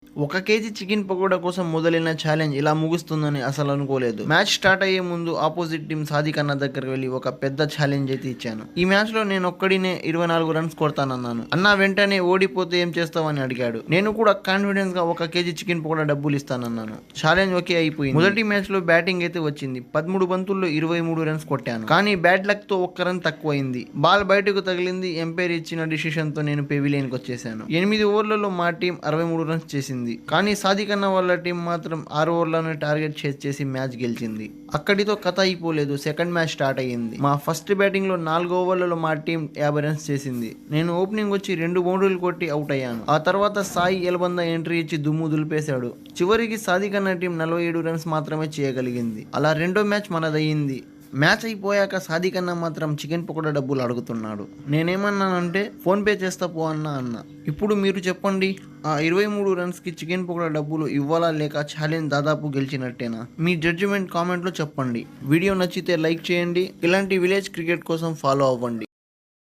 1 KG chicken pakoda కోసం మొదలైన challenge ఇలా ముగుస్తుందని అసలు అనుకోలేదు. మ్యాచ్ స్టార్ట్ అయ్యే ముందు ఆపోజిట్ టీం సాదిక్ అన్న దగ్గరికి వెళ్లి ఒక పెద్ద ఛాలెంజ్ అయితే ఇచ్చాను. ఈ మ్యాచ్ లో నేను ఒక్కడినే 24 రన్స్ కొడతానన్నాను. అన్న వెంటనే ఓడిపోతే ఏం చేస్తావని అడిగాడు. నేను కూడా కాన్ఫిడెన్స్ గా 1 కేజీ చికెన్ పకోడా డబ్బులు ఇస్తానన్నాను. ఛాలెంజ్ ఓకే అయిపోయింది. మొదటి మ్యాచ్ లో బ్యాటింగ్ అయితే వచ్చింది. 13 బంతుల్లో 23 రన్స్ కొట్టాను. కానీ బ్యాడ్ లక్ తో 1 రన్ తక్కువైంది. బాల్ బయటకు తగిలింది. ఎంపైర్ ఇచ్చిన డిసిషన్ తో నేను పెవిలియన్ కి వచ్చేసాను. 8 ఓవర్లలో మా టీం 63 రన్స్ చేసింది. కానీ సాదిక్ అన్న వాళ్ళ టీం మాత్రం 6 ఓవర్లను టార్గెట్ చేసి మ్యాచ్ గెలిచింది. అక్కడితో కథ అయిపోలేదు. సెకండ్ మ్యాచ్ స్టార్ట్ అయ్యింది. మా ఫస్ట్ బ్యాటింగ్ లో 4 ఓవర్లలో మా టీం 50 రన్స్ చేసింది. నేను ఓపెనింగ్ వచ్చి 2 బౌండరీలు కొట్టి అవుట్ అయ్యాను. ఆ తర్వాత సాయి ఎలబంద ఎంట్రీ ఇచ్చి దుమ్ము దులిపేశాడు. చివరికి సాదిక్ అన్న టీం 47 రన్స్ మాత్రమే చేయగలిగింది. అలా రెండో మ్యాచ్ మనదయ్యింది. మ్యాచ్ అయిపోయాక సాదిక్ అన్న మాత్రం చికెన్ పకోడా డబ్బులు అడుగుతున్నాడు. నేనేమన్నానంటే ఫోన్ పే చేస్తా పో అన్న. ఇప్పుడు మీరు చెప్పండి, ఆ 23 రన్స్కి చికెన్ పకోడా డబ్బులు ఇవ్వాలా లేక ఛాలెంజ్ దాదాపు గెలిచినట్టేనా? మీ జడ్జిమెంట్ కామెంట్లో చెప్పండి. వీడియో నచ్చితే లైక్ చేయండి. ఇలాంటి విలేజ్ క్రికెట్ కోసం ఫాలో అవ్వండి.